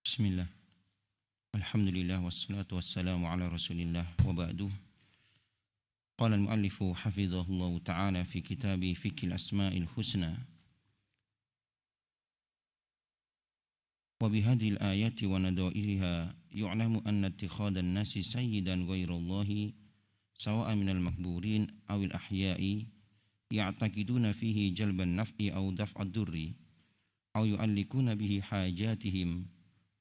Bismillah. Alhamdulillah wassalatu wassalamu ala Rasulillah wa ba'du. Qala al-muallifu hafizahullahu ta'ala fi kitabi Fiqhil Asma'il Husna. Wa bihadhihi al-ayati wa nadairiha yu'lamu anna ittikhadha an-nasi sayyidan ghayra Allah sawa'an min al-maqburin aw al-ahya'i ya'taqiduna fihi jalban naf'i aw daf'a ad-durri aw yu'allikuna bihi hajatihim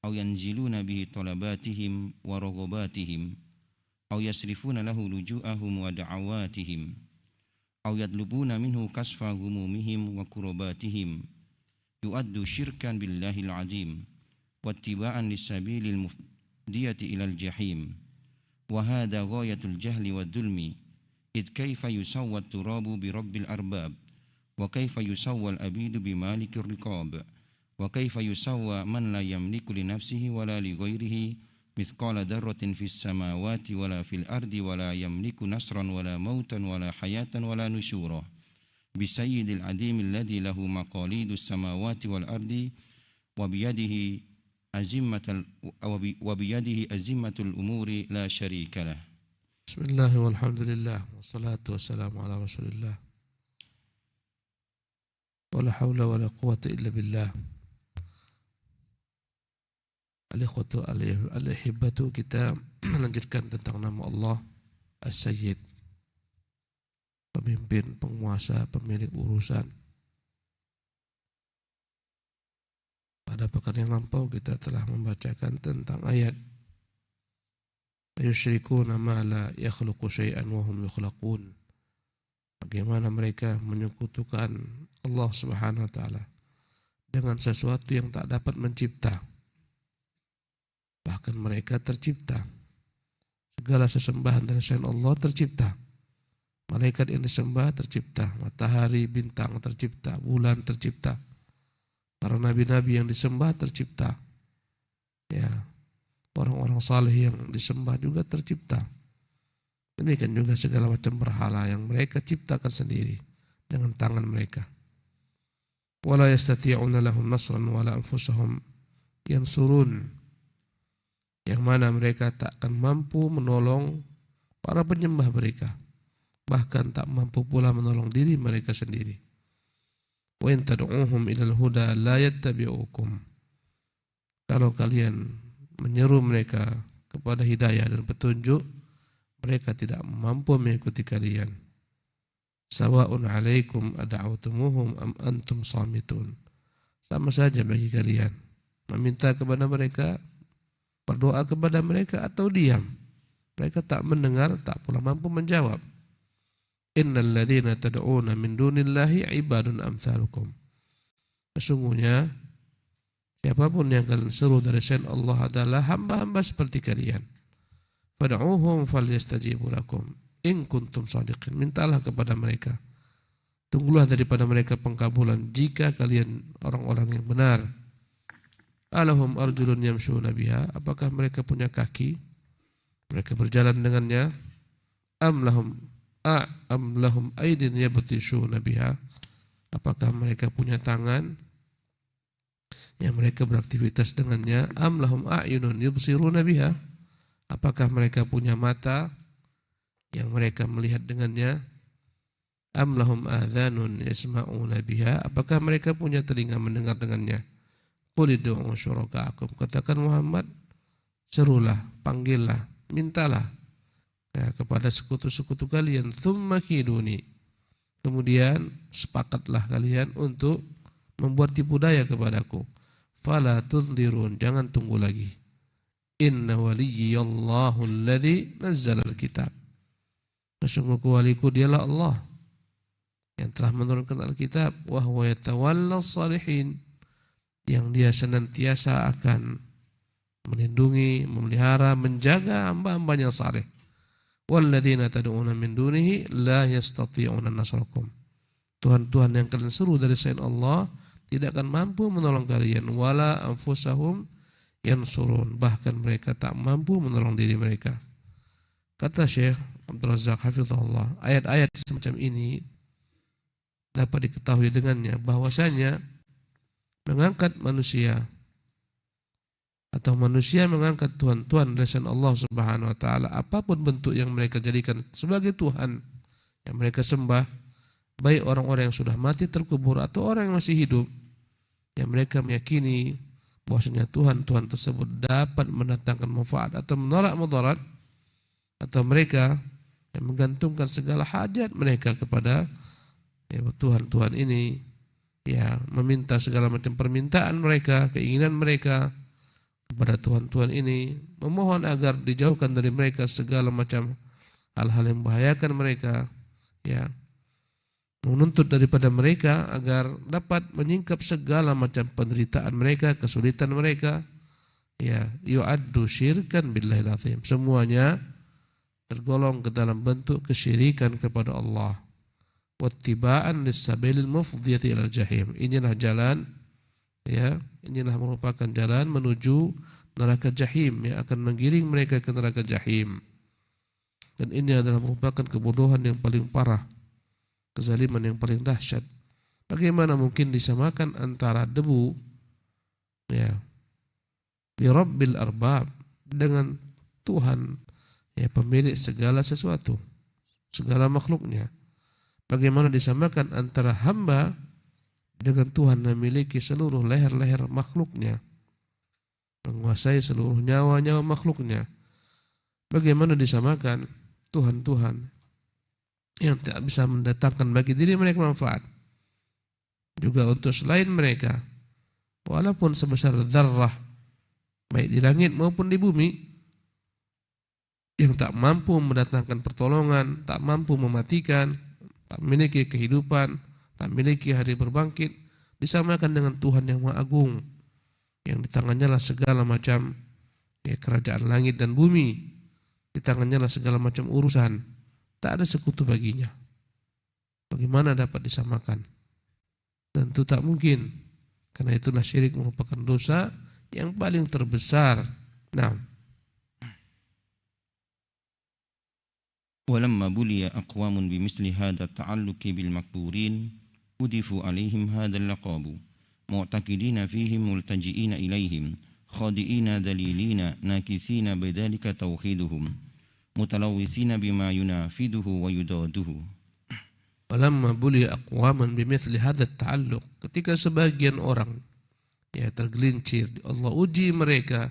aw yanziluna bihi talabatihim wa raghabatihim aw yasrifuna lahu luju'ahum wa da'awatihim aw yadlubuna minhu kasfa humumihim wa kurubatihim yu'addu syirkan billahil azim wattiba'an lissabilil mufdiyati ilal jahim wa hadha ghayatul jahli wad dhulmi id kaifa yusawwa at-turabu bi rabbil arbab wa kaifa yusawwa al-abidu bi malikir riqab wa kaifa yusawwa man la yamliku li nafsihi wala li ghairihi mithqala darratin fis samawati wala fil ardi wala yamliku nasran wala mautan wala hayatan wala nusyura bi sayyidil adim alladhi lahu maqalidus samawati wal ardi wa biyadihi azimmatul umuri la syarika lah. Bismillah walhamdulillah wassalatu wassalamu ala Rasulillah wala haula wala quwwata illa billah. Al-ikhwatu al-ihibbatu, kita melanjutkan tentang nama Allah As-Sayyid, pemimpin, penguasa, pemilik urusan. Pada pekan yang lampau kita telah membacakan tentang ayat ayusyrikuna ma la yakhluqu syai'an wa hum yukhlaqun. Bagaimana mereka menyekutukan Allah Subhanahu wa taala dengan sesuatu yang tak dapat mencipta. Bahkan mereka tercipta. Segala sesembahan dari selain Allah tercipta. Malaikat yang disembah tercipta, matahari, bintang tercipta, bulan tercipta. Para nabi-nabi yang disembah tercipta. Ya, orang-orang saleh yang disembah juga tercipta. Demikian juga segala macam berhala yang mereka ciptakan sendiri dengan tangan mereka. Wala yastati'una lahum nasran wala anfusahum yansurun. Yang mana mereka tak akan mampu menolong para penyembah mereka, bahkan tak mampu pula menolong diri mereka sendiri. Wa in tad'uuhum ilal huda la yattabi'ukum. Kalau kalian menyeru mereka kepada hidayah dan petunjuk, mereka tidak mampu mengikuti kalian. Sawa'un 'alaikum ad'autumuhum am antum samitun. Sama saja bagi kalian meminta kepada mereka, berdoa kepada mereka atau diam. Mereka tak mendengar, tak pula mampu menjawab. Innal ladzina tad'una min dunillahi ibadun amsalukum. Sesungguhnya siapapun yang kalian seru dari selain Allah adalah hamba-hamba seperti kalian. Fad'uuhum falyastajibu lakum in kuntum shadiqin. Mintalah kepada mereka, tunggulah daripada mereka pengkabulan jika kalian orang-orang yang benar. Alahum arjulun yamshuna biha. Apakah mereka punya kaki mereka berjalan dengannya? Am lahum aydin yabtishuna biha. Apakah mereka punya tangan yang mereka beraktivitas dengannya? Am lahum a'yunun yubsiruna biha. Apakah mereka punya mata yang mereka melihat dengannya? Am lahum adhanun yasma'una biha. Apakah mereka punya telinga mendengar dengannya? Qul ud'u syuraka'akum. Katakan Muhammad, serulah, panggillah, mintalah ya, kepada sekutu-sekutu kalian. Tsumma kiduni. Kemudian sepakatlah kalian untuk membuat tipu daya kepadaku. Fala tunzirun. Jangan tunggu lagi. Inna waliyyallahu alladzi nazzala al-kitab. Sesungguhnya waliku dialah Allah yang telah menurunkan Alkitab. Wa huwa yatawallas salihin. Yang dia senantiasa akan melindungi, memelihara, menjaga hamba-hambanya saleh. Walladzina tad'una min dunihi la yastati'una nasrakum. Tuhan-tuhan yang kalian seru dari selain Allah tidak akan mampu menolong kalian. Wala anfusahum yansurun. Bahkan mereka tak mampu menolong diri mereka. Kata Syekh Abdul Razak hafizahullah, ayat-ayat semacam ini dapat diketahui dengannya bahwasanya mengangkat manusia atau manusia mengangkat Tuhan-Tuhan dari selain Allah Subhanahu wa taala, apapun bentuk yang mereka jadikan sebagai Tuhan yang mereka sembah, baik orang-orang yang sudah mati terkubur atau orang yang masih hidup, yang mereka meyakini bahwasanya Tuhan-Tuhan tersebut dapat mendatangkan manfaat atau menolak mudarat, atau mereka yang menggantungkan segala hajat mereka kepada Tuhan-Tuhan ini, ya meminta segala macam permintaan mereka, keinginan mereka kepada Tuhan-Tuhan ini, memohon agar dijauhkan dari mereka segala macam hal-hal yang membahayakan mereka, ya menuntut daripada mereka agar dapat menyingkap segala macam penderitaan mereka, kesulitan mereka, ya yu'addu syirkan billahil azim, semuanya tergolong ke dalam bentuk kesyirikan kepada Allah. Wattiba'an lis-sabilil mufdhiyati ilal jahim, inilah jalan, ya inilah merupakan jalan menuju neraka jahim yang akan menggiring mereka ke neraka jahim. Dan ini adalah merupakan kebodohan yang paling parah, kezaliman yang paling dahsyat. Bagaimana mungkin disamakan antara debu, ya bi rabbil arbab, dengan Tuhan, ya pemilik segala sesuatu, segala makhluknya. Bagaimana disamakan antara hamba dengan Tuhan yang memiliki seluruh leher-leher makhluknya, menguasai seluruh nyawa-nyawa makhluknya. Bagaimana disamakan Tuhan-Tuhan yang tidak bisa mendatangkan bagi diri mereka manfaat, juga untuk selain mereka, walaupun sebesar dzarrah, baik di langit maupun di bumi, yang tak mampu mendatangkan pertolongan, tak mampu mematikan, tak memiliki kehidupan, tak memiliki hari berbangkit, disamakan dengan Tuhan yang Maha Agung, yang di tangannya lah segala macam kerajaan langit dan bumi, di tangannya lah segala macam urusan, tak ada sekutu baginya. Bagaimana dapat disamakan? Tentu tak mungkin, karena itulah syirik merupakan dosa yang paling terbesar. Nah, ولما بلي أقوام بمثل هذا التعلق بالمقبورين أضيفوا عليهم هذا اللقب معتقدين فيهم ملتجئين إليهم خاضئين ذليلين ناكثين بذلك توحيدهم متلوثين بما ينافذه ويضاده. ولما بلي أقوام بمثل هذا التعلق, ketika sebagian orang tergelincir, Allah uji mereka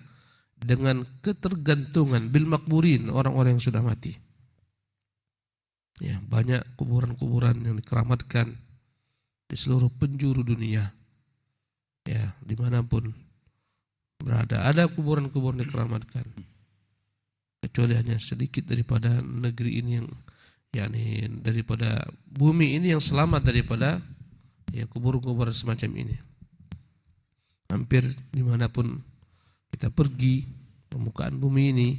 dengan ketergantungan bil makburin, orang-orang yang sudah mati. Ya, banyak kuburan-kuburan yang dikeramatkan di seluruh penjuru dunia. Ya, dimanapun berada ada kuburan-kuburan dikeramatkan. Kecuali hanya sedikit daripada negeri ini yang, yakni daripada bumi ini yang selamat daripada kuburan-kuburan semacam ini. Hampir dimanapun kita pergi permukaan bumi ini,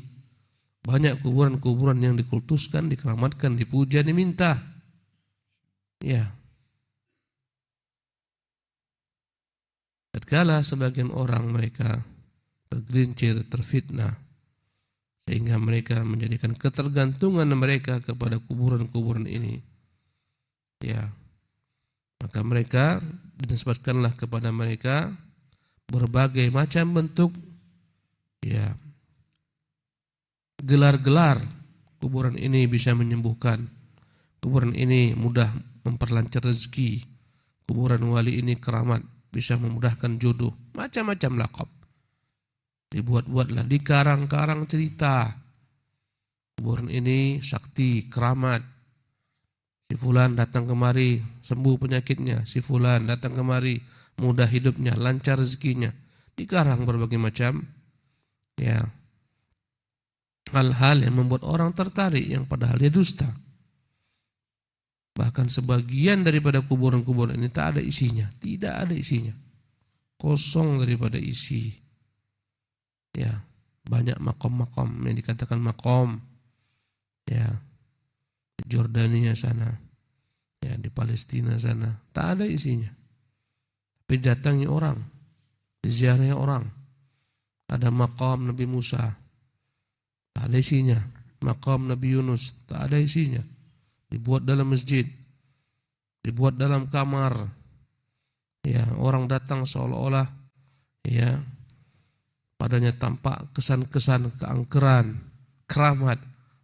banyak kuburan-kuburan yang dikultuskan, dikeramatkan, dipuja, diminta. Ya. Tatkala sebagian orang mereka tergelincir, terfitnah, sehingga mereka menjadikan ketergantungan mereka kepada kuburan-kuburan ini, ya, maka mereka dinisbatkanlah kepada mereka berbagai macam bentuk, ya, gelar-gelar. Kuburan ini bisa menyembuhkan, kuburan ini mudah memperlancar rezeki, kuburan wali ini keramat, bisa memudahkan jodoh, macam-macam lakab. Dibuat-buatlah, dikarang-karang cerita. Kuburan ini sakti, keramat. Si fulan datang kemari, sembuh penyakitnya. Si fulan datang kemari, mudah hidupnya, lancar rezekinya. Dikarang berbagai macam, ya, hal-hal yang membuat orang tertarik yang padahal dia dusta. Bahkan sebagian daripada kuburan-kuburan ini tak ada isinya, tidak ada isinya, kosong daripada isi. Ya, banyak makom-makom yang dikatakan makom, ya, di Jordania sana, ya, di Palestina sana, tak ada isinya. Tapi datangi orang, diziarahi orang. Ada makom Nabi Musa, tak ada isinya. Makam Nabi Yunus, tak ada isinya. Dibuat dalam masjid. dibuat dalam kamar. Ya, orang datang seolah-olah ya padanya tampak kesan-kesan keangkeran, keramat.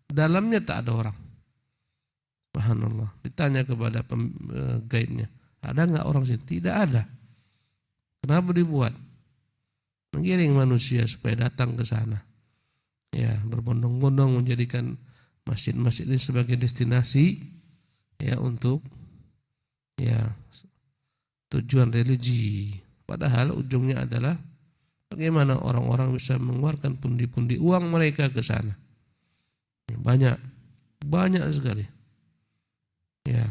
Dalamnya tak ada orang. Subhanallah. Ditanya kepada guide-nya, ada nggak orang sini? Tidak ada. Kenapa dibuat? Menggiring manusia supaya datang ke sana. Ya, berbondong-bondong menjadikan masjid-masjid ini sebagai destinasi ya untuk ya tujuan religi. Padahal ujungnya adalah bagaimana orang-orang bisa mengeluarkan pundi-pundi uang mereka ke sana. Banyak sekali. Ya.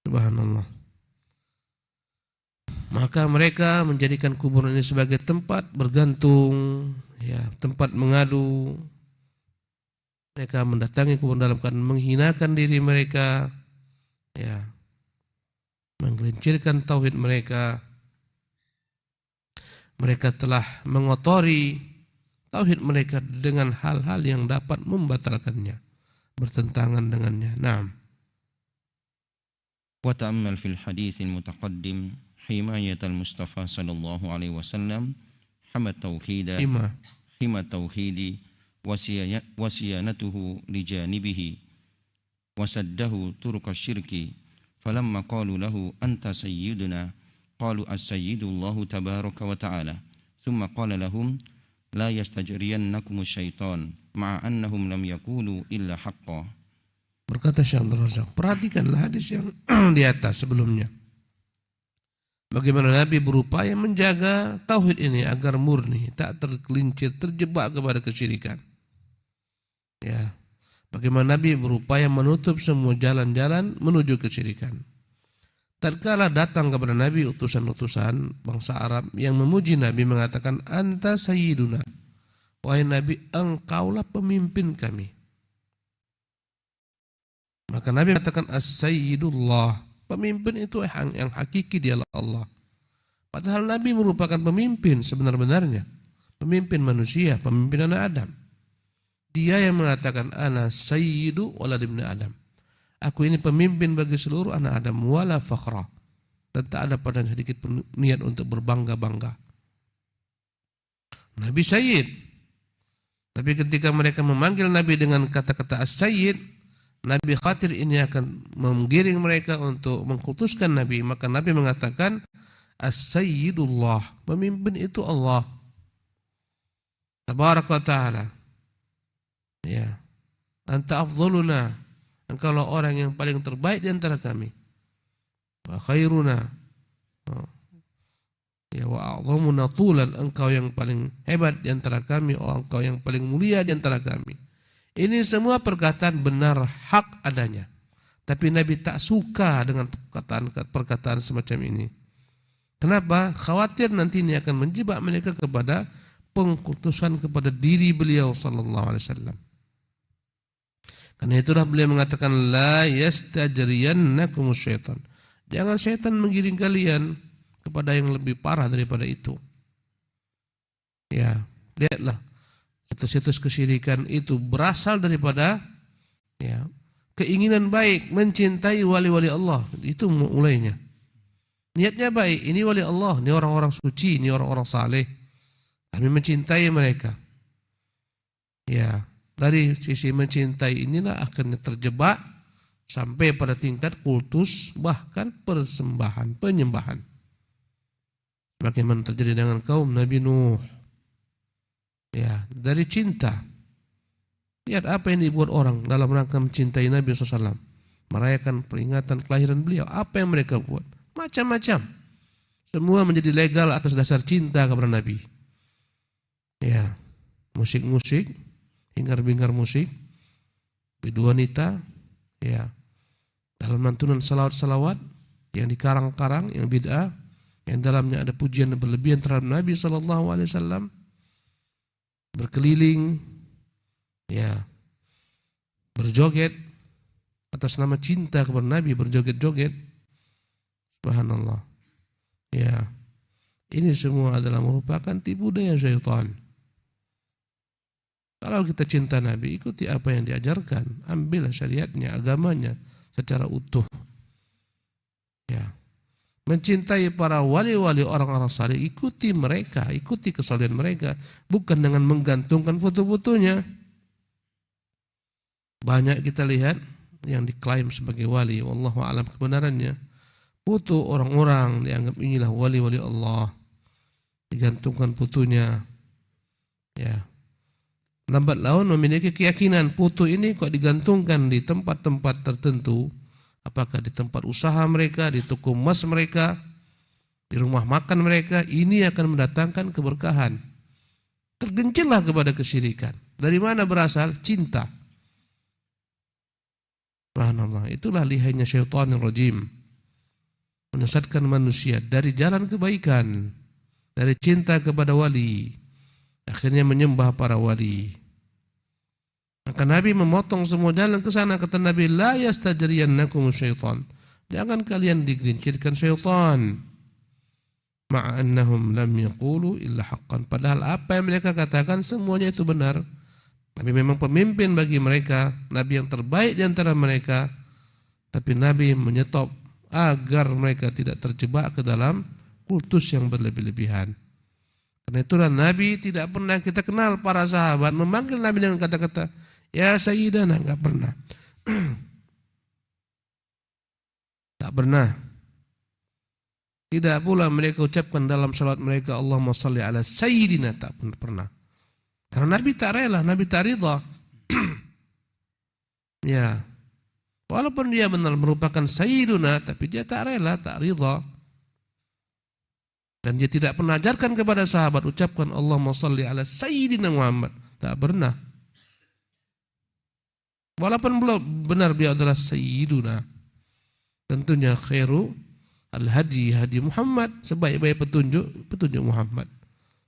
Subhanallah. Maka mereka menjadikan kuburan ini sebagai tempat bergantung, ya, tempat mengadu. Mereka mendatangi kuburan dalam keadaan menghinakan diri mereka, ya, menggelincirkan tauhid mereka. Mereka telah mengotori tauhid mereka dengan hal-hal yang dapat membatalkannya, bertentangan dengannya. Naam. Wa ta'ammal fil hadits al-mutaqaddim حماية المصطفى صلى الله عليه وسلم حمى التوحيد وصيانته لجانبه وسده طرق الشرك فلما قالوا له أنت سيدنا قالوا السيد الله تبارك وتعالى ثم قال لهم لا يستجرينكم الشيطان مع أنهم لم يقولوا إلا حقا. Berkata Syekh Abdul Razak, perhatikanlah hadis yang di atas sebelumnya. Bagaimana Nabi berupaya menjaga tauhid ini agar murni, tak tergelincir, terjebak kepada kesyirikan. Ya, bagaimana Nabi berupaya menutup semua jalan-jalan menuju kesyirikan. Tatkala datang kepada Nabi utusan-utusan bangsa Arab yang memuji Nabi mengatakan, Anta sayyiduna, wahai Nabi, engkaulah pemimpin kami. Maka Nabi mengatakan as-sayyidullah, pemimpin itu yang hakiki dialah Allah. Padahal Nabi merupakan pemimpin sebenar-benarnya, pemimpin manusia, pemimpin anak Adam. Dia yang mengatakan ana sayyidu walad ibn Adam. Aku ini pemimpin bagi seluruh anak Adam wala fakhra. Dan tak ada padanya sedikit pun niat untuk berbangga-bangga. Nabi Sayyid. Tapi ketika mereka memanggil Nabi dengan kata-kata as-sayyid, Nabi khawatir ini akan menggiring mereka untuk mengkultuskan Nabi. Maka Nabi mengatakan as-sayyidullah, pemimpin itu Allah tabaraka wa ta'ala. Ya, anta afdhaluna, engkaulah orang yang paling terbaik di antara kami. Wa khairuna, ya, wa a'zamuna tulan, engkau yang paling hebat di antara kami, engkau yang paling mulia di antara kami. Ini semua perkataan benar, hak adanya. Tapi Nabi tak suka dengan perkataan semacam ini. Kenapa? Khawatir nanti ini akan menjebak mereka kepada pengkultusan kepada diri beliau sallallahu alaihi wasallam. Karena itulah beliau mengatakan la yastajriyannakumus syaitan. Jangan syaitan menggiring kalian kepada yang lebih parah daripada itu. Ya, lihatlah. Situs-situs kesyirikan itu berasal daripada ya, keinginan baik, mencintai wali-wali Allah. Itu mulainya. Niatnya baik, ini wali Allah, ini orang-orang suci, ini orang-orang saleh. Kami mencintai mereka. Ya, dari sisi mencintai inilah akhirnya terjebak sampai pada tingkat kultus, bahkan persembahan, penyembahan. Bagaimana terjadi dengan kaum Nabi Nuh. Ya, dari cinta. Lihat apa yang dibuat orang dalam rangka mencintai Nabi SAW. Merayakan peringatan kelahiran beliau. Apa yang mereka buat? Macam-macam. Semua menjadi legal atas dasar cinta kepada Nabi. Ya, musik-musik, hingar-bingar musik, bidu wanita, ya, dalam lantunan salawat-salawat yang dikarang-karang, yang bid'ah, yang dalamnya ada pujian dan berlebihan terhadap Nabi SAW. Berkeliling, ya, berjoget atas nama cinta kepada Nabi, berjoget-joget. Subhanallah. Ya, ini semua adalah merupakan tipu daya syaitan. Kalau kita cinta Nabi, ikuti apa yang diajarkan, ambillah syariatnya, agamanya, secara utuh. Ya. Mencintai para wali-wali orang-orang saleh, ikuti mereka, ikuti kesalehan mereka, bukan dengan menggantungkan foto-fotonya. Banyak kita lihat yang diklaim sebagai wali, wallahu a'lam kebenarannya. Foto orang-orang dianggap inilah wali-wali Allah, digantungkan fotonya. Ya. Lambat laun memiliki keyakinan foto ini kok digantungkan di tempat-tempat tertentu. Apakah di tempat usaha mereka, di toko emas mereka, di rumah makan mereka, ini akan mendatangkan keberkahan. Tergencillah kepada kesyirikan. Dari mana berasal? Cinta. Subhanallah, itulah lihainya syaitanir rajim. Menyesatkan manusia dari jalan kebaikan, dari cinta kepada wali, akhirnya menyembah para wali. Maka Nabi memotong semua jalan ke sana. Kata Nabi, la yastajriyannakum syaitan. Jangan kalian digelincirkan syaitan. Ma'annahum lam yaqulu illa haqqan. Padahal apa yang mereka katakan semuanya itu benar. Nabi memang pemimpin bagi mereka, Nabi yang terbaik di antara mereka. Tapi Nabi menyetop agar mereka tidak terjebak ke dalam kultus yang berlebih-lebihan. Karena itulah Nabi tidak pernah, kita kenal para sahabat memanggil Nabi dengan kata-kata ya Sayyidana, enggak pernah. Tak pernah. Tidak pula mereka ucapkan dalam salat mereka Allahumma salli ala Sayyidina, tak pernah. Karena Nabi tak rela, Nabi tak ridha. Ya. Walaupun dia benar merupakan Sayyiduna, tapi dia tak rela, tak ridha. Dan dia tidak pernah ajarkan kepada sahabat ucapkan Allahumma salli ala Sayyidina Muhammad. Tak pernah. Walaupun belum benar dia adalah Sayyiduna. Tentunya khairu al-hadi hadi Muhammad, sebaik-baik petunjuk Muhammad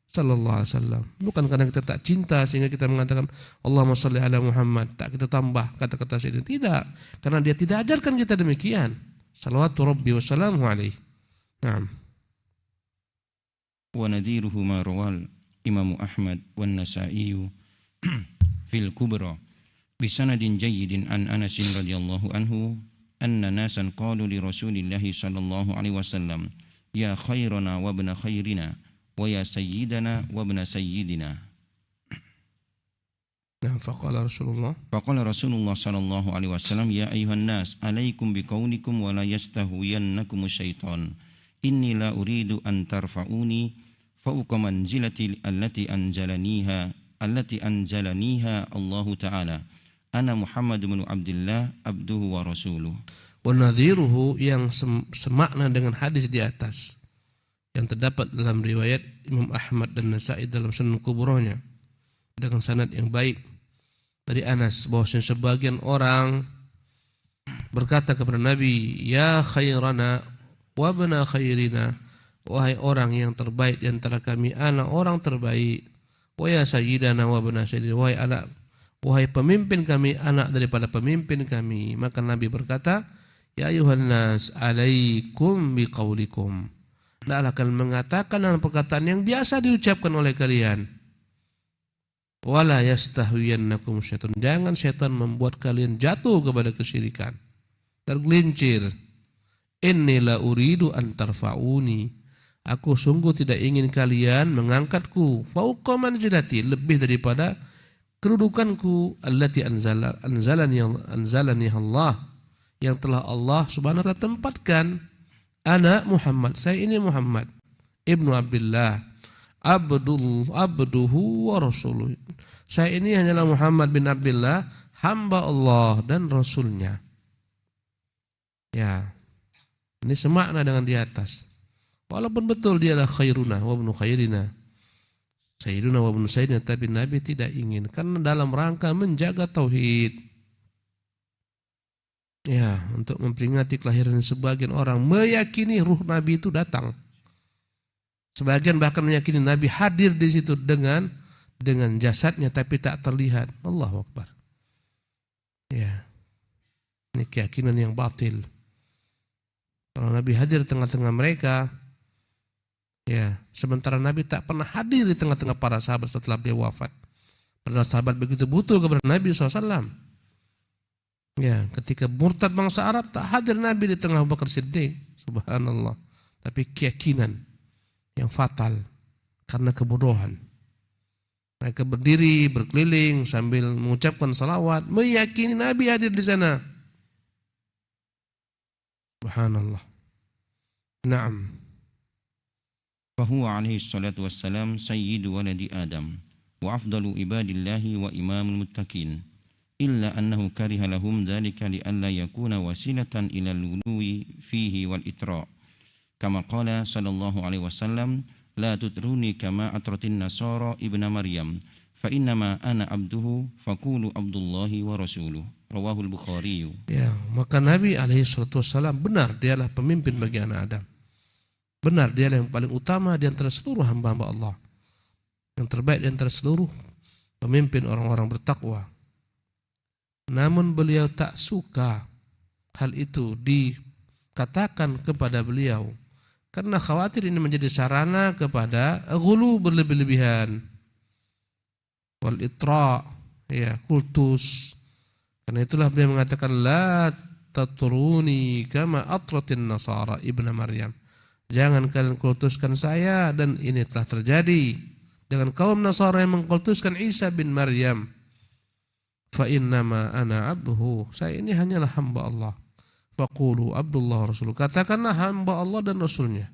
sallallahu alaihi wasallam. Bukan karena kita tak cinta sehingga kita mengatakan Allahumma shalli ala Muhammad, tak kita tambah kata-kata Sayyidina. Tidak, karena dia tidak ajarkan kita demikian. Salawatu rabbi wa salamu alaihi. Naam. Wa nadhiruhu ma rawal Imam Ahmad wan Nasa'i fil Kubra bisanadin jayyidin an Anas radhiyallahu anhu anna nasan qalu li Rasulillah sallallahu alaihi wasallam ya khairana wa ibna khairina wa ya sayyidana wa ibna sayyidina. Nah, faqala Rasulullah sallallahu alaihi wasallam ya ayuhan nas alaikum biqaulikum wa la yastahwiyannakum syaitan inni la uridu an tarfa'uni fawqa manzilati allati anzalaniha Allah Ta'ala. Ana Muhammad bin Abdullah abduhu wa rasuluh. Wa nadhiruhu, yang semakna dengan hadis di atas yang terdapat dalam riwayat Imam Ahmad dan Nasa'i dalam Sunan Kubranya dengan sanad yang baik dari Anas, bahwasanya sebagian orang berkata kepada Nabi, ya khairana wa ibna khairina, wahai orang yang terbaik di antara kami, anak orang terbaik. Wa ya sayyidana wa ibna sayyidina, wahai pemimpin kami, anak daripada pemimpin kami. Maka Nabi berkata, ya ayuhan nas alaikum biqaulikum. Hendaklah kalian mengatakan dengan perkataan yang biasa diucapkan oleh kalian. Wala yastahwiyannakum syaitan. Jangan syaitan membuat kalian jatuh kepada kesyirikan, tergelincir. Inni la uridu an tarfa'uni. Aku sungguh tidak ingin kalian mengangkatku fauqa manzilati, lebih daripada kedudukanku, allati anzalani Allah, yang telah Allah Subhanahu wa taala tempatkan. Ana Muhammad, saya ini Muhammad ibnu Abdullah abduhu wa rasuluh. Saya ini hanyalah Muhammad bin Abdullah, hamba Allah dan Rasulnya. Ya, ini semakna dengan di atas. Walaupun betul dia adalah khairuna wa ibnu khairina, sayyiduna wa ibnu sayyidina, tapi Nabi tidak ingin, karena dalam rangka menjaga tauhid. Ya, untuk memperingati kelahiran sebagian orang meyakini ruh Nabi itu datang. Sebagian bahkan meyakini Nabi hadir di situ dengan jasadnya tapi tak terlihat. Allahu Akbar. Ya. Ini keyakinan yang batil. Kalau Nabi hadir di tengah-tengah mereka, ya, sementara Nabi tak pernah hadir di tengah-tengah para sahabat setelah beliau wafat. Padahal sahabat begitu butuh kepada Nabi SAW. Ya, ketika murtad bangsa Arab tak hadir Nabi di tengah Abu Bakar Siddiq. Subhanallah. Tapi keyakinan yang fatal karena kebodohan. Mereka berdiri berkeliling sambil mengucapkan salawat, meyakini Nabi hadir di sana. Subhanallah. Naam. فهو عليه الصلاة والسلام سيد ولد آدم وأفضل عباد الله وإمام المتقين إلا أنه كره لهم ذلك لئلا يكون وسيلة إلى الغلو فيه والإطراء كما قال صلى الله عليه وسلم لا تطروني كما أطرت النصارى ابن مريم فإنما أنا عبده فقولوا عبد الله ورسوله رواه البخاري. Ya, maka Nabi alaihi salatu wassalam benar dialah pemimpin bagi anak Adam. Benar dialah yang paling utama di antara seluruh hamba-hamba Allah. Yang terbaik di antara seluruh pemimpin orang-orang bertakwa. Namun beliau tak suka hal itu dikatakan kepada beliau karena khawatir ini menjadi sarana kepada ghulu berlebih-lebihan wal itra, ya, kultus. Karena itulah beliau mengatakan la tatruni kama atratin nasara ibnu Maryam. Jangan kalian kultuskan saya, dan ini telah terjadi dengan kaum Nasara yang mengkultuskan Isa bin Maryam. Fa innama ana abduhu, saya ini hanyalah hamba Allah. Faqulu Abdullah wa Rasuluh, katakanlah hamba Allah dan Rasulnya.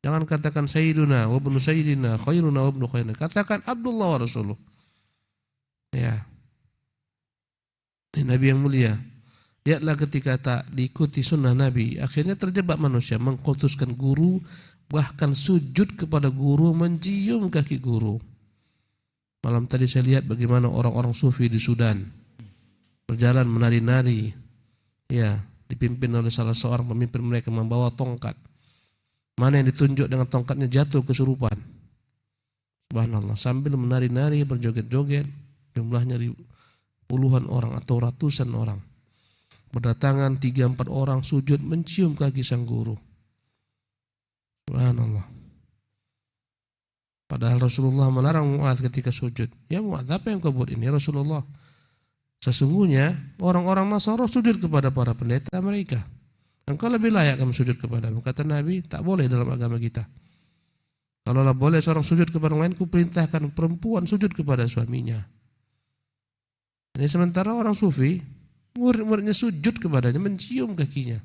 Jangan katakan Sayyiduna wa ibnu Sayyidina khairuna wa ibnu khairina, katakan Abdullah wa Rasuluh. Ya, ini Nabi yang mulia. Lihatlah ketika tak diikuti sunnah Nabi, akhirnya terjebak manusia mengkultuskan guru, bahkan sujud kepada guru, mencium kaki guru. Malam tadi saya lihat bagaimana orang-orang sufi di Sudan berjalan menari-nari, ya, dipimpin oleh salah seorang pemimpin mereka membawa tongkat. Mana yang ditunjuk dengan tongkatnya jatuh kesurupan. Subhanallah, sambil menari-nari berjoget-joget, jumlahnya puluhan orang atau ratusan orang. Berdatangan 3-4 orang sujud mencium kaki sang guru. Subhanallah. Padahal Rasulullah melarang Mu'adz ketika sujud. Ya Mu'adz, apa yang kau buat ini Rasulullah? Sesungguhnya orang-orang Nasara sujud kepada para pendeta mereka. Engkau lebih layak kami sujud kepadamu. Kata Nabi, tak boleh dalam agama kita. Kalaulah boleh seorang sujud kepada orang lain, ku perintahkan perempuan sujud kepada suaminya. Ini sementara orang sufi, murid-muridnya sujud kepadanya, mencium kakinya,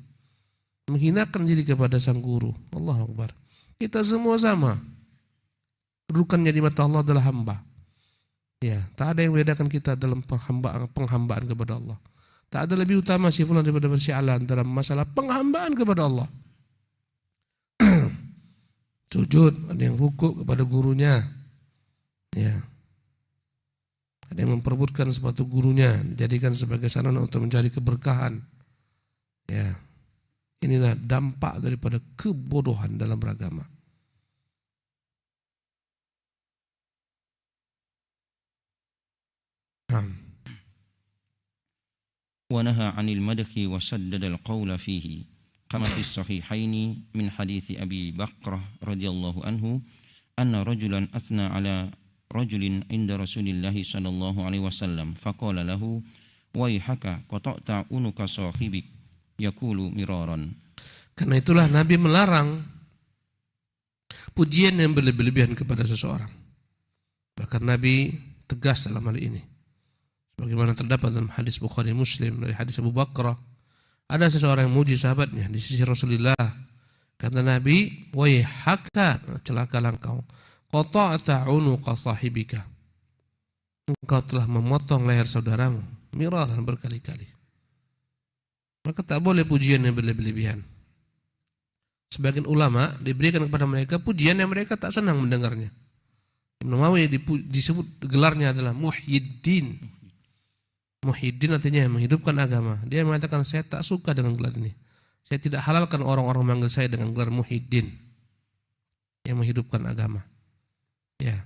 menghinakan diri kepada sang guru. Allahu Akbar. Kita semua sama. Kedudukannya di mata Allah adalah hamba. Ya, tak ada yang membedakan kita dalam penghambaan kepada Allah. Tak ada lebih utama si fulan daripada si alan dalam masalah penghambaan kepada Allah. Sujud, ada yang rukuk kepada gurunya. Ya. Ada yang memperebutkan sepatu gurunya, dijadikan sebagai sarana untuk mencari keberkahan. Ya, inilah dampak daripada kebodohan dalam beragama. ونهى عن المدح وسدد القول فيه كما في الصحيحين من حديث أبي بكر رضي الله عنه أن رجلا أثنى على رجل عند رسول الله صلى الله عليه وسلم فقال له ويحك قطعت عنق صاحبك يقول مرارا. Karena itulah Nabi melarang pujian yang berlebihan kepada seseorang. Bahkan Nabi tegas dalam hal ini. Bagaimana terdapat dalam hadis Bukhari Muslim dari hadis Abu Bakrah, ada seseorang yang muji sahabatnya di sisi Rasulullah. Kata Nabi, waihaka, celakalah engkau, qata'ta unuqa sahibika, engkau telah memotong leher saudaramu, miraran berkali-kali. Maka tak boleh pujian yang berlebihan. Sebagian ulama diberikan kepada mereka pujian yang mereka tak senang mendengarnya. Ibnu Nawawi disebut gelarnya adalah Muhyiddin. Muhyiddin artinya menghidupkan agama. Dia mengatakan, saya tak suka dengan gelar ini. Saya tidak halalkan orang-orang memanggil saya dengan gelar Muhyiddin, yang menghidupkan agama. Ya,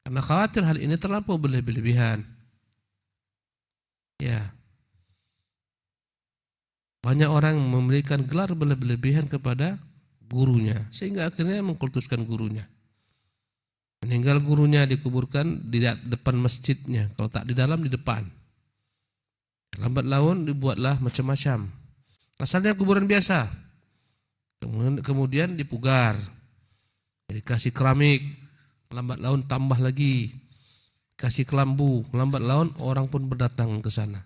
karena khawatir hal ini terlampau berlebihan. Ya, banyak orang memberikan gelar berlebihan kepada gurunya, sehingga akhirnya mengkultuskan gurunya. Meninggal gurunya dikuburkan di depan masjidnya, kalau tak di dalam, di depan. lambat laun dibuatlah macam-macam. Asalnya kuburan biasa, kemudian dipugar, dikasih keramik, lambat laun tambah lagi, kasih kelambu, lambat laun orang pun berdatang ke sana.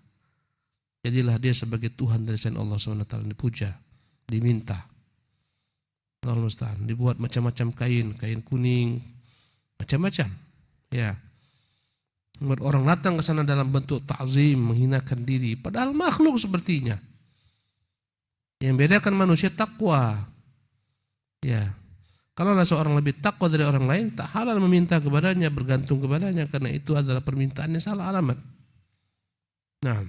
Jadilah dia sebagai Tuhan dari selain Allah SWT, dipuja, diminta. Allah musta'an, dibuat macam-macam kain kuning, macam-macam. Ya. Membuat orang datang ke sana dalam bentuk ta'zim, menghinakan diri, padahal makhluk sepertinya. Yang bedakan manusia takwa. Ya. Kalau seorang lebih takwa dari orang lain, tak halal meminta kepadanya, bergantung kepadanya, karena itu adalah permintaan yang salah alamat. Nah.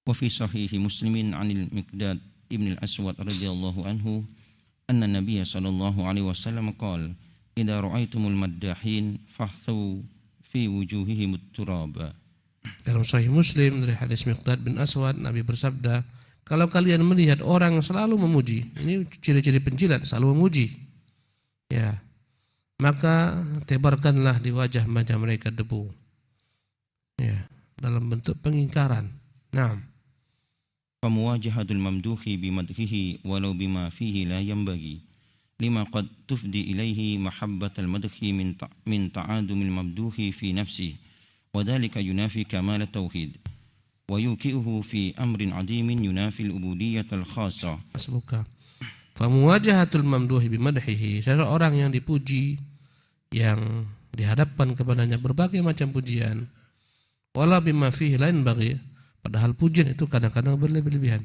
Wa fi sahih Muslimin 'anil Miqdad ibn al-Aswad radhiyallahu anhu anna Nabiy sallallahu alaihi wasallam qala idza ra'aitumul maddahin fahthu fi wujuhihim at-turab. Dalam sahih Muslim dari hadis Miqdad bin Aswad, Nabi bersabda, kalau kalian melihat orang yang selalu memuji, ini ciri-ciri penjilat, selalu memuji, ya, maka tebarkanlah di wajah-wajah mereka debu, ya, dalam bentuk pengingkaran. Nah, Famuwajahatul mamduhi bimadhihi walau bima fihi la yanbaghi lima qad tufdi ilaihi mahabbatal madhi min ta'adumil mamduhi fi nafsi wa dhalika yunafi kamal tauhid wa yuki'uhu fi amrin adimin yunafi al-ubudiyatal khassa. Asbuka. Famuwajahatul mamduhi bimadhihi, seseorang yang dipuji, yang dihadapkan kepadanya berbagai macam pujian, wala bima fihi la yanbaghi, padahal pujian itu kadang-kadang berlebih-lebihan.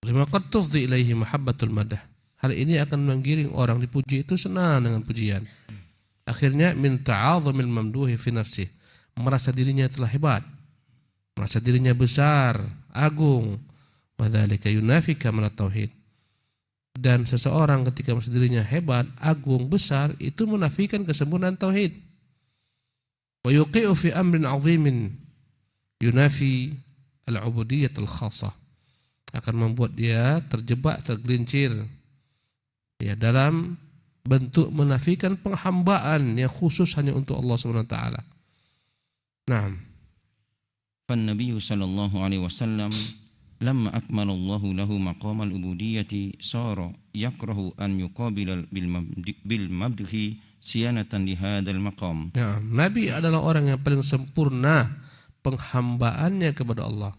Lima qad tufdi ilaihi mahabbatul madah. Hal ini akan menggiring orang dipuji itu senang dengan pujian. Akhirnya min ta'azumil mamduhi fi nafsi, merasa dirinya telah hebat, merasa dirinya besar, agung. Wa dzalika yunafi kamal tauhid. Dan seseorang ketika merasa dirinya hebat, agung, besar, itu menafikan kesempurnaan tauhid. Wa yuqi'u fi amrin 'azimin yunafi al-ubudiyatul khassah, akan membuat dia terjebak, tergelincir, ya, dalam bentuk menafikan penghambaan yang khusus hanya untuk Allah SWT. Nah, Nabi sallallahu alaihi wasallam lamma akmala Allah lahu maqam al-ubudiyyati sara yakrahu an yuqabila bil mabdhi siyanatan li hadzal maqam. Ya, Nabi adalah orang yang paling sempurna penghambaannya kepada Allah.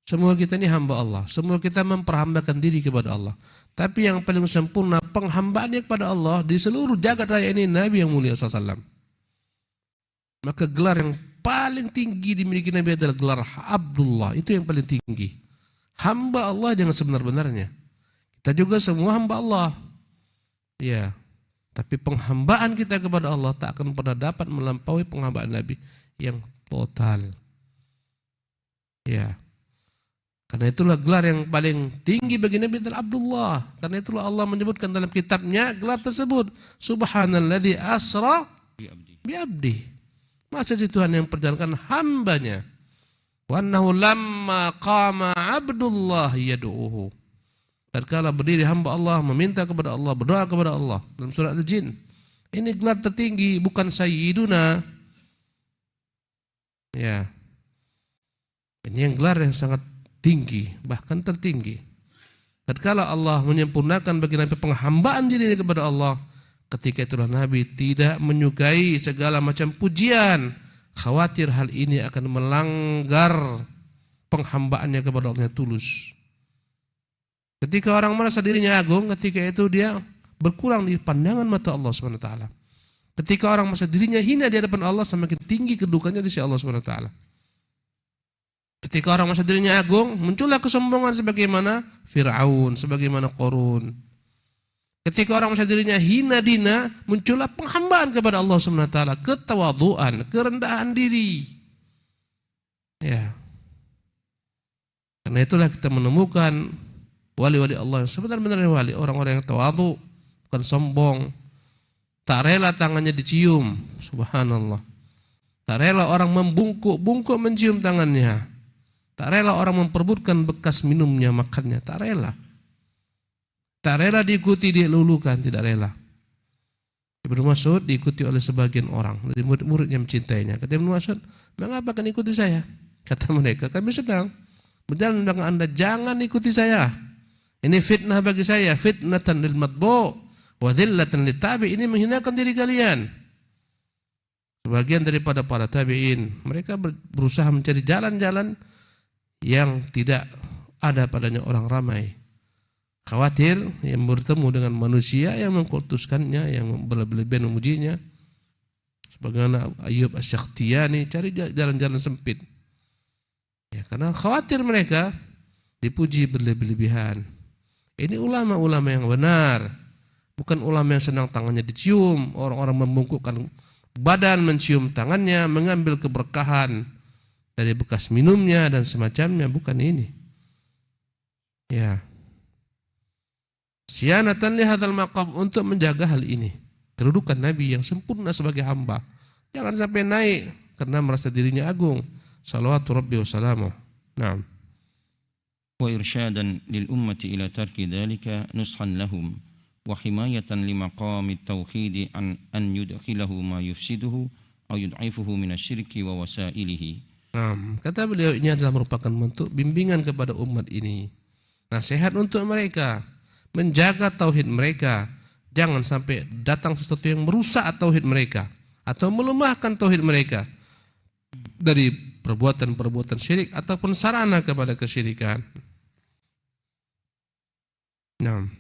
Semua kita ini hamba Allah, semua kita memperhambakan diri kepada Allah. Tapi yang paling sempurna penghambaannya kepada Allah di seluruh jagat raya ini Nabi yang mulia SAW. Maka gelar yang paling tinggi dimiliki Nabi adalah gelar Abdullah, itu yang paling tinggi. Hamba Allah yang sebenar-benarnya. Kita juga semua hamba Allah. Ya, tapi penghambaan kita kepada Allah tak akan pernah dapat melampaui penghambaan Nabi yang total. Ya. Karena itulah gelar yang paling tinggi bagi Nabi adalah Abdullah. Karena itulah Allah menyebutkan dalam kitabnya gelar tersebut, Subhanalladzi asra bi abdi. Maksud Tuhan yang perjalankan hambanya. Wa annahu lamma qama Abdullah yad'uhu. Tatkala berdiri hamba Allah meminta kepada Allah, berdoa kepada Allah dalam surah Al-Jin. Ini gelar tertinggi, bukan sayyiduna. Ya. Ini yang gelar yang sangat tinggi, bahkan tertinggi. Tatkala Allah menyempurnakan bagi Nabi penghambaan diri kepada Allah, ketika itulah Nabi tidak menyukai segala macam pujian, khawatir hal ini akan melanggar penghambaannya kepada Allah yang tulus. Ketika orang merasa dirinya agung, ketika itu dia berkurang di pandangan mata Allah SWT. Ketika orang merasa dirinya hina di hadapan Allah, semakin tinggi kedudukannya di sisi Allah SWT. Ketika orang merasa dirinya agung, muncullah kesombongan sebagaimana Fir'aun, sebagaimana Qarun. Ketika orang merasa dirinya hina dina, muncullah penghambaan kepada Allah SWT, ketawaduan, kerendahan diri. Ya. Karena itulah kita menemukan wali-wali Allah yang sebenar-benarnya wali, orang-orang yang tawadu, bukan sombong. Tak rela tangannya dicium, subhanallah. Tak rela orang membungkuk-bungkuk mencium tangannya. Tak rela orang memperebutkan bekas minumnya, makannya, tak rela. Tak rela diikuti, dilulukan, tidak rela. Ibnu Mas'ud diikuti oleh sebagian orang dari murid-murid yang mencintainya. Kata Ibnu Mas'ud, mengapa kalian ikuti saya? Kata mereka, kami sedang berjalan di belakang Anda, jangan ikuti saya. Ini fitnah bagi saya, fitnatan lil matbu' wa dhillatan lit tabi'. Ini menghinakan diri kalian. Sebagian daripada para tabi'in, mereka berusaha mencari jalan-jalan yang tidak ada padanya orang ramai. Khawatir yang bertemu dengan manusia yang mengkultuskannya, yang berlebihan memujinya. Sebagaimana Ayyub Asy-Syaktiyani, cari jalan-jalan sempit. Ya, karena khawatir mereka dipuji berlebihan. Ini ulama-ulama yang benar, bukan ulama yang senang tangannya dicium, orang-orang membungkukkan badan mencium tangannya, mengambil keberkahan dari bekas minumnya dan semacamnya, bukan ini. Ya. Sianatan li hadzal maqam, untuk menjaga hal ini. Kedudukan Nabi yang sempurna sebagai hamba. Jangan sampai naik karena merasa dirinya agung. Salawatu Rabbi wa salamuh. Naam. Wa irsyadan lil ummati ila tarki dhalika nushan lahum wa himayatan li maqamit tauhid an yudkhilahu ma yufsiduhu aw yud'ifuhu min asy-syirki wa wasailihi. Kata beliau, ini adalah merupakan bentuk bimbingan kepada umat ini. Nasihat untuk mereka, menjaga tauhid mereka, jangan sampai datang sesuatu yang merusak tauhid mereka atau melemahkan tauhid mereka dari perbuatan-perbuatan syirik ataupun sarana kepada kesyirikan. Naam.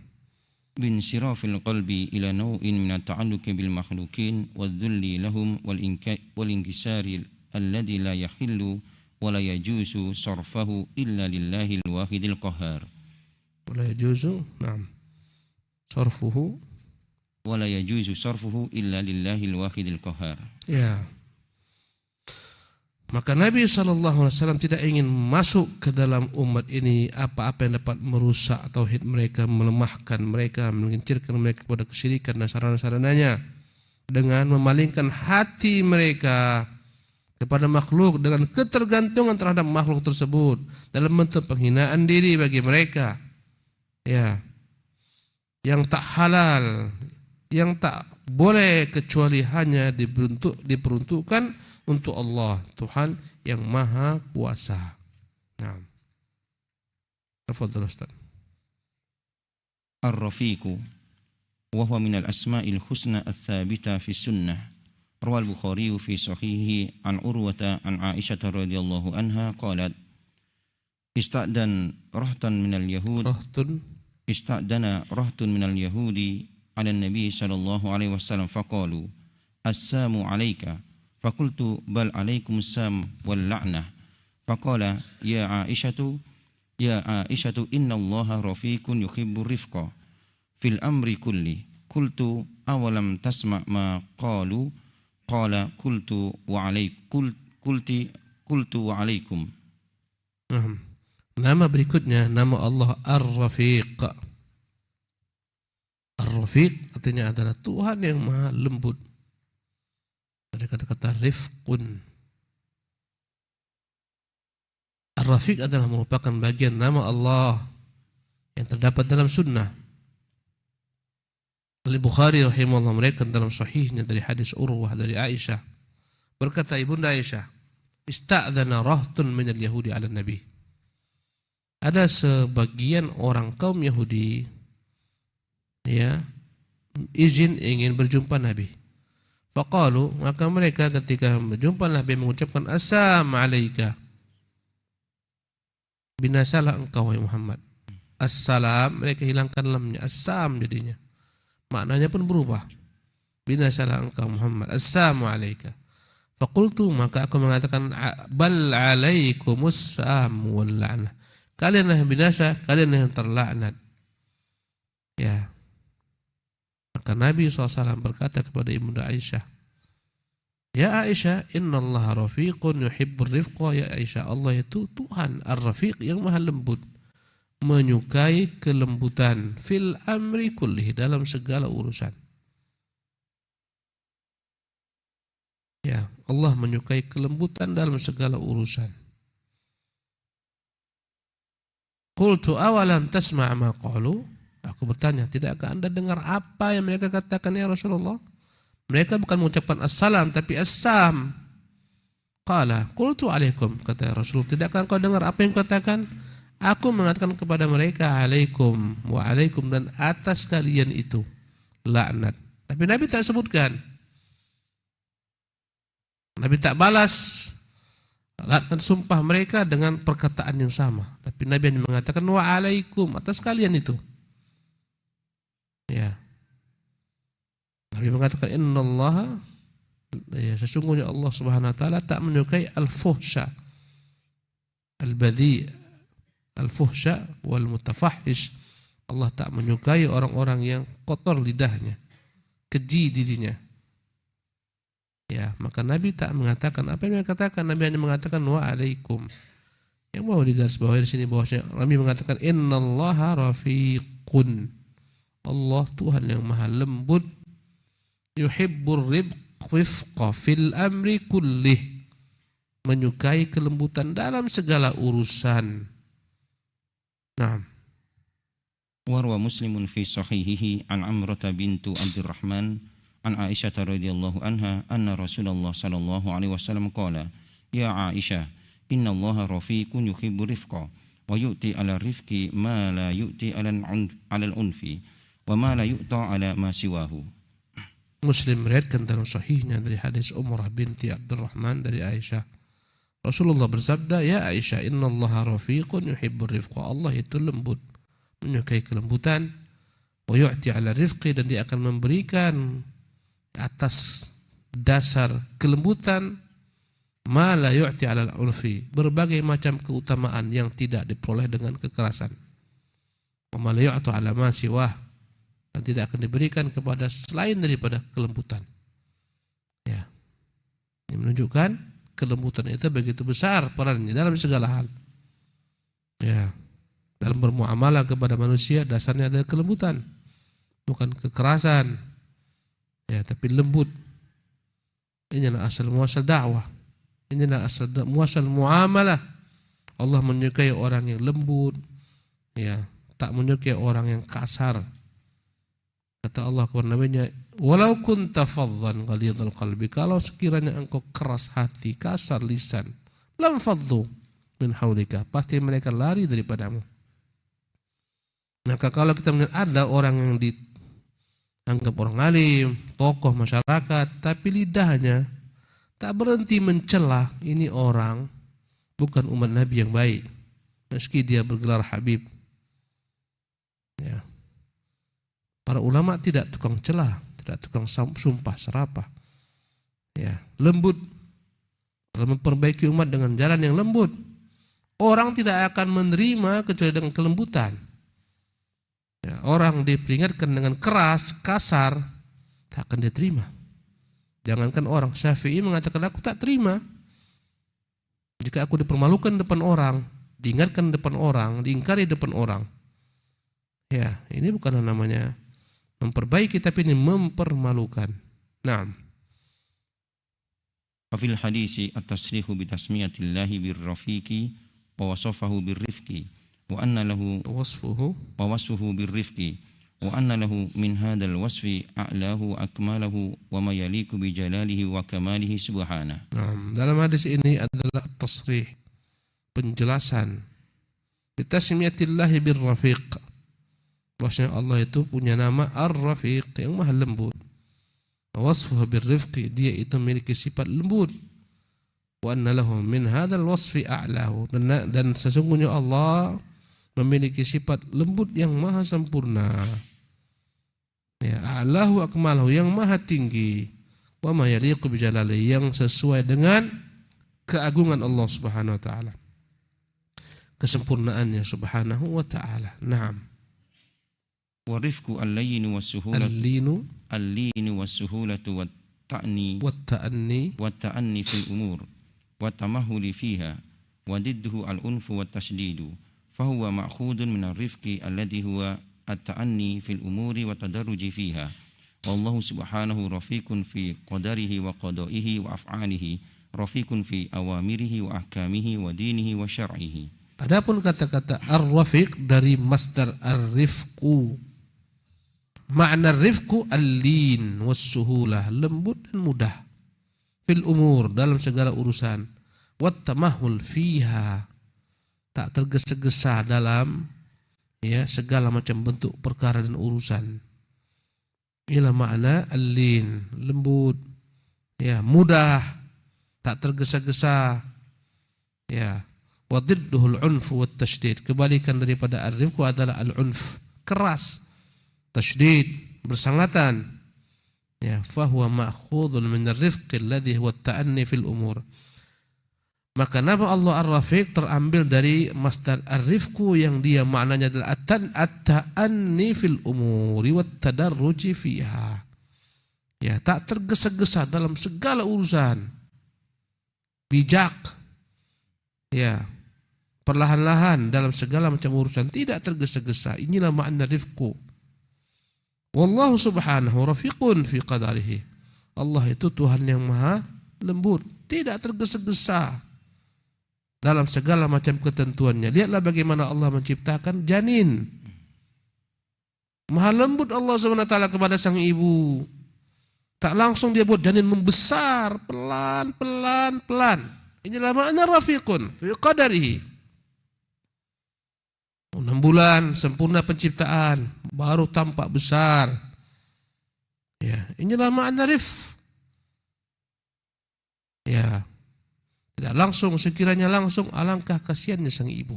Bin sirafil qalbi ila naw'in min at-ta'alluqi bil makhluqin wadh-dhulli lahum wal inkisari alladhi la yahillu wa la yajuzu sarfahu illa lillahil wahidil qahhar. Wala yajuzu, naam, sarfuhu, wala yajuzu sarfuhu illa lillahil wahidil qahhar. Ya. Maka Nabi SAW tidak ingin masuk ke dalam umat ini apa-apa yang dapat merusak tauhid mereka, melemahkan mereka, mengincirkan mereka kepada kesyirikan dan sarana-sarananya, dengan memalingkan hati mereka kepada makhluk dengan ketergantungan terhadap makhluk tersebut dalam bentuk penghinaan diri bagi mereka. Ya, yang tak halal, yang tak boleh kecuali hanya diperuntukkan untuk Allah, Tuhan yang Maha Kuasa. Nah, tafadhal Ustaz. Ar-Rafiqu wa huwa min al-asma'il husna ats-tsabita fi sunnah. Rawa al-Bukhari fi sahihi an Urwata an Aisyah radhiyallahu anha qalat ista'dan rahtun minal yahud ista'dana rahtun minal yahudi ala nabi sallallahu alaihi wasallam faqalu assalamu alayka faqultu bal alaikum assalam wal la'nah faqala ya Aisyatu inna allaha rafiqun yuhibbur rifqa fil amri kulli qultu awalam tasma' ma qalu qala qultu wa alaikum. Nama berikutnya nama Allah Ar-Rafiq. Ar-Rafiq artinya adalah Tuhan yang Maha lembut. Ada kata-kata rifqun. Ar-Rafiq adalah merupakan bagian nama Allah yang terdapat dalam sunnah. Al-Bukhari rahimahullah meriwayatkan dalam sahihnya dari hadis Urwah dari Aisyah. Berkata ibunda Aisyah, ista'dzana rahtun minal yahudi ala nabi. Ada sebagian orang kaum Yahudi ya izin ingin berjumpa Nabi. Faqalu, maka mereka ketika berjumpa Nabi mengucapkan assalamu alayka. Binasalah engkau wahai Muhammad. Assalam mereka hilangkan lamnya, assam jadinya. Maknanya pun berubah. Binasalah engkau Muhammad, assalamu alayka. Faqultu, maka aku mengatakan bal alaikumussalam wal la'nah. Kalianlah yang binasa, kalianlah yang terlaknat. Ya. Maka Nabi SAW berkata kepada Ibunda Aisyah, ya Aisyah, inna Allah rafiqun yuhibbur rifqa. Ya Aisyah, Allah itu Tuhan Ar-Rafiq yang maha lembut, menyukai kelembutan fil amri kulli, dalam segala urusan. Ya, Allah menyukai kelembutan dalam segala urusan. Qultu awalam tasma' ma qalu? Aku bertanya, tidakkah Anda dengar apa yang mereka katakan ya Rasulullah? Mereka bukan mengucapkan assalam tapi assam. Qala qultu alaikum, kata Rasul, tidakkah engkau dengar apa yang katakan? Aku mengatakan kepada mereka alaikum wa alaikum, dan atas kalian itu laknat. Tapi Nabi tak sebutkan. Nabi tak balas laknat sumpah mereka dengan perkataan yang sama. Tapi Nabi hanya mengatakan wa alaikum, atas kalian itu. Ya. Nabi mengatakan innallaha, ya, sesungguhnya Allah Subhanahu wa taala tak menyukai al-fuhsya, al-badhi, al-fuhsya wal mutafahish. Allah tak menyukai orang-orang yang kotor lidahnya, keji dirinya. Ya, maka Nabi tak mengatakan apa yang dia katakan. Nabi hanya mengatakan wa alaikum. Yang mau digarisbawahi di sini bahwasanya Nabi mengatakan innallaha rafiqun. Allah Tuhan yang maha lembut, yuhibbur rifqa fil amri kullih, menyukai kelembutan dalam segala urusan. Nah, warwa Muslimun fi sahihihi an Amrata bintu Abdurrahman an Aisyah radhiyallahu anha anna Rasulullah sallallahu alaihi wasallam qala ya Aisyah inna Allaha rafiqun yuhibbu rifqa wa yu'ti ala rifqi ma la yu'ti ala al-unfi wa ma la yu'ta ala ma siwahu. Muslim meriwayatkan dalam sahihnya dari hadis Umrah binti Abdurrahman dari Aisyah. Rasulullah bersabda, ya Aisyah, innallaha rafiqun yuhibbur rifqa. Allah itu lembut, menyukai kelembutan. Wa yu'ti ala rifqi, dan dia akan memberikan atas dasar kelembutan ma la yu'ti ala al-urfi, berbagai macam keutamaan yang tidak diperoleh dengan kekerasan. Wa ma la yu'tu ala ma siwah, dan tidak akan diberikan kepada selain daripada kelembutan. Ya. Ini menunjukkan kelembutan itu begitu besar perannya dalam segala hal. Ya. Dalam bermuamalah kepada manusia dasarnya adalah kelembutan, bukan kekerasan. Ya, tapi lembut. Ini adalah asal muasal dakwah. Ini adalah asal muasal muamalah. Allah menyukai orang yang lembut, ya, tak menyukai orang yang kasar. Kata Allah kepada Nabi-Nya, walau kunta faddan ghalidhal qalbi, kalau sekiranya engkau keras hati, kasar lisan, lam faddu min haulika, pasti mereka lari daripadamu. Maka kalau kita melihat ada orang yang dianggap orang alim, tokoh masyarakat, tapi lidahnya tak berhenti mencela, ini orang bukan umat Nabi yang baik, meski dia bergelar Habib. Ya. Para ulama tidak tukang celah, tidak tukang sumpah serapah. Ya, lembut dalam memperbaiki umat dengan jalan yang lembut. Orang tidak akan menerima kecuali dengan kelembutan. Ya, orang diperingatkan dengan keras, kasar, tak akan diterima. Jangankan orang, Syafi'i mengatakan aku tak terima jika aku dipermalukan depan orang, diingatkan depan orang, diingkari depan orang. Ya, ini bukan namanya memperbaiki, tapi ini mempermalukan. Naam. Wa fil hadisi at-tasrihu bi tasmiyatillahi birrafiqi wa wasafahu birrifqi wa anna lahu wasfuhu birrifqi wa anna lahu min hadzal wasfi a'lahu akmalahu wa ma yaliqu bi jalalihi wa kamalihi subhanahu. Naam, dalam hadis ini adalah tasrih, penjelasan bi tasmiyatillahi birrafiq. Bahwasanya Allah itu punya nama Ar-Rafiq, yang maha lembut. Wasfuhu birrifqi, dia itu memiliki sifat lembut. Wa anna lahu min hadzal wasfi a'lahu, dan sesungguhnya Allah memiliki sifat lembut yang maha sempurna. Ya, a'lahu akmalahu, yang maha tinggi. Wa ma yaliqu bi jalalihi, yang sesuai dengan keagungan Allah Subhanahu wa taala, kesempurnaannya Subhanahu wa taala. Naam. Warifku al-layyin was-suhulatu wat-ta'anni fil umur wa tamahuli fiha wa didduhu al-unfu wat-tashdidu fahuwa ma'khudun min ar-rifqi alladhi huwa at-ta'anni fil umuri wa tadarruji fiha wallahu subhanahu rafiqun fi qadarihi wa qada'ihi wa af'alihi rafiqun fi awamirihi wa ahkamihi wa dinihi wa syar'ihi. Adapun kata-kata ar-rafiq dari masdar ar-rifqu, Makna rifqu al-lin was-suhulah, lembut dan mudah. Fil umur, dalam segala urusan. Wat tamahul fiha, tak tergesa-gesa dalam segala macam bentuk perkara dan urusan. Inilah makna al-lin, lembut, mudah, tak tergesa-gesa. Wa didduhul unfu wat tasydid, kebalikan daripada ar-rifqu adalah al-unf, keras, tasydid, bersangatan. Fahuwa ma'khudun min ar-rifqi alladhi huwa at-ta'anni fil umur. Maka nama Allah Ar-Rafiq terambil dari masdar ar-rifqu yang dia maknanya adalah at-ta'anni fil umuri wat tadarruji fiha. Tak tergesa-gesa dalam segala urusan. Bijak. Perlahan-lahan dalam segala macam urusan, tidak tergesa-gesa. Inilah makna rifqu. Wallahu subhanahu rafiqun fi qadarihi. Allah itu Tuhan yang maha lembut, tidak tergesa-gesa dalam segala macam ketentuannya. Lihatlah bagaimana Allah menciptakan janin. Maha lembut Allah SWT kepada sang ibu. Tak langsung dia buat janin membesar, pelan. Inilah makna rafiqun fi qadarihi. 6 bulan sempurna penciptaan, baru tampak besar. Inilah makna rifq. Tidak langsung, sekiranya langsung, alangkah kasihannya sang ibu.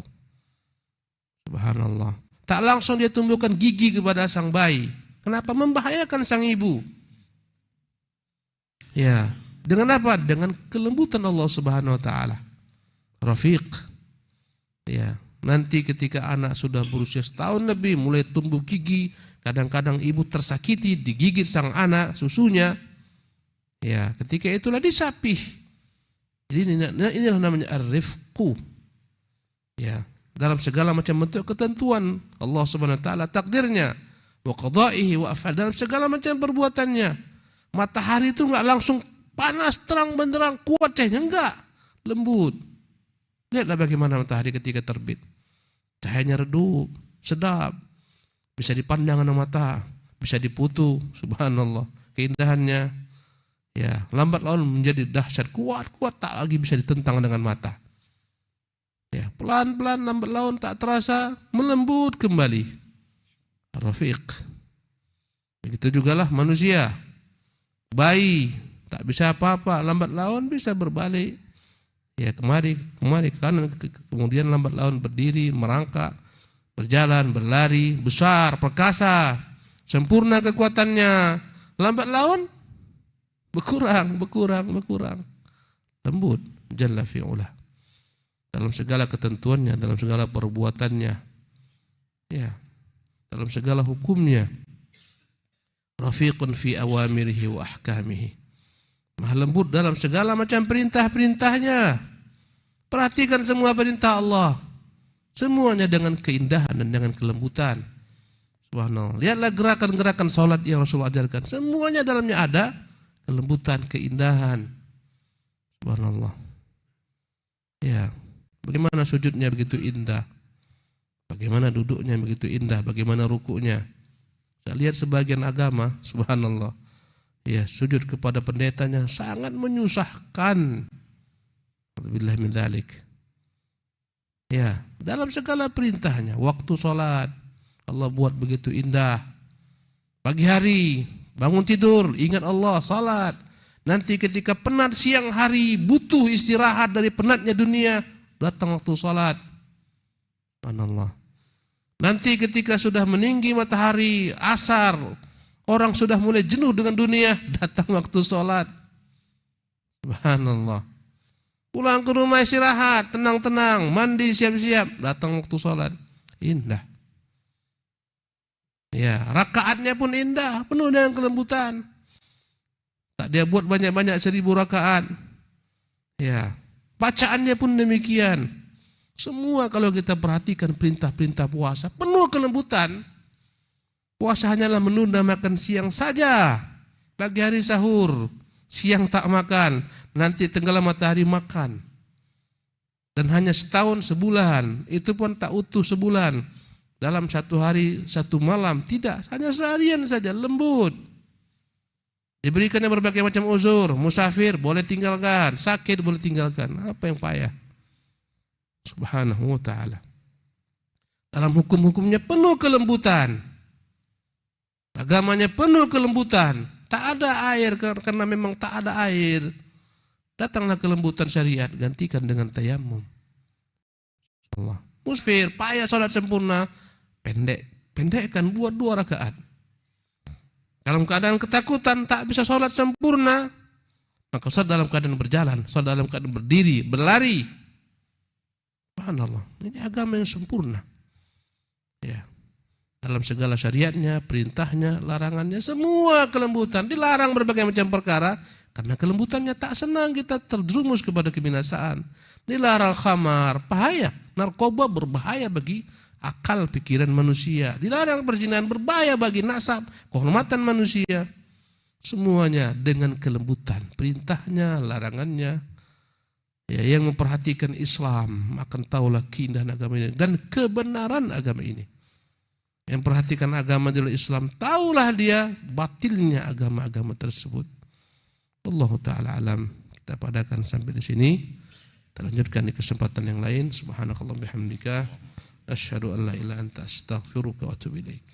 Subhanallah. Tak langsung dia tumbuhkan gigi kepada sang bayi. Kenapa? Membahayakan sang ibu. Dengan apa? Dengan kelembutan Allah Subhanahu wa taala. Rafiq. Nanti ketika anak sudah berusia setahun lebih, mulai tumbuh gigi, kadang-kadang ibu tersakiti, digigit sang anak, susunya. Ketika itulah disapih. Jadi inilah namanya ar-rifqu. Dalam segala macam bentuk ketentuan Allah Subhanahu wa taala, takdirnya, wa qada'ihi wa af'al, dalam segala macam perbuatannya. Matahari itu enggak langsung panas terang benderang kuat cahayanya, enggak, lembut. Lihatlah bagaimana matahari ketika terbit. Cahayanya redup, sedap, bisa dipandang dengan mata, bisa diputu, subhanallah, keindahannya. Lambat laun menjadi dahsyat, kuat, tak lagi bisa ditentang dengan mata. Pelan-pelan lambat laun tak terasa melembut kembali. Rafiq. Begitu jugalah manusia. Bayi tak bisa apa-apa, lambat laun bisa berbalik. Kemari ke kanan, kemudian lambat laun berdiri, merangkak, berjalan, berlari, besar, perkasa, sempurna kekuatannya. Lambat laun berkurang. Lembut, jalla fi'ula. Dalam segala ketentuannya, dalam segala perbuatannya, dalam segala hukumnya. Rafiqun fi awamirihi wa ahkamihi. Maha lembut dalam segala macam perintah-perintahnya. Perhatikan semua perintah Allah, semuanya dengan keindahan dan dengan kelembutan. Subhanallah. Lihatlah gerakan-gerakan salat yang Rasulullah ajarkan, semuanya dalamnya ada kelembutan, keindahan. Subhanallah. Bagaimana sujudnya begitu indah, bagaimana duduknya begitu indah, bagaimana rukuknya. Saya lihat sebagian agama, subhanallah, sujud kepada pendetanya sangat menyusahkan. Alhamdulillah min dzalik. Dalam segala perintahnya, waktu sholat Allah buat begitu indah. Pagi hari bangun tidur, ingat Allah, salat. Nanti ketika penat siang hari, butuh istirahat dari penatnya dunia, datang waktu salat. Subhanallah. Nanti ketika sudah meninggi matahari, asar, orang sudah mulai jenuh dengan dunia, datang waktu salat. Subhanallah. Pulang ke rumah istirahat, tenang-tenang, mandi siap-siap, datang waktu salat. Indah. Rakaatnya pun indah, penuh dengan kelembutan. Tak dia buat banyak-banyak 1000 rakaat. Bacaannya pun demikian. Semua kalau kita perhatikan perintah-perintah puasa, penuh kelembutan. Puasa hanyalah menunda makan siang saja. Pagi hari sahur, siang tak makan, nanti tenggelam matahari makan. Dan hanya setahun sebulan, itu pun tak utuh sebulan. dalam satu hari, satu malam. Tidak, hanya seharian saja, lembut. Diberikannya berbagai macam uzur. Musafir boleh tinggalkan, sakit boleh tinggalkan. Apa yang payah? Subhanahu wa ta'ala. Dalam hukum-hukumnya penuh kelembutan. Agamanya penuh kelembutan. Tak ada air karena memang tak ada air. Datanglah kelembutan syariat, gantikan dengan tayamum. Allah. Musafir, payah sholat sempurna, pendekkan, buat 2 rakaat. Dalam keadaan ketakutan tak bisa sholat sempurna, maka sholat dalam keadaan berjalan, sholat dalam keadaan berdiri, berlari. Subhanallah, ini agama yang sempurna. Ya. Dalam segala syariatnya, perintahnya, larangannya, semua kelembutan. Dilarang berbagai macam perkara, karena kelembutannya tak senang kita terjerumus kepada kebinasaan. Dilarang khamar, bahaya. Narkoba berbahaya bagi akal pikiran manusia. Dilarang perzinahan, berbahaya bagi nasab, kehormatan manusia. Semuanya dengan kelembutan. Perintahnya, larangannya. Ya, yang memperhatikan Islam akan tahulah keindahan agama ini dan kebenaran agama ini. Yang perhatikan agama adalah Islam, tahulah dia batilnya agama-agama tersebut. Wallahu ta'ala alam. Kita padakan sampai di sini. Kita lanjutkan di kesempatan yang lain. Subhanakallah bihamdika. Asyhadu an la ilaha illa anta astaghfiruka wa atubu ilaik.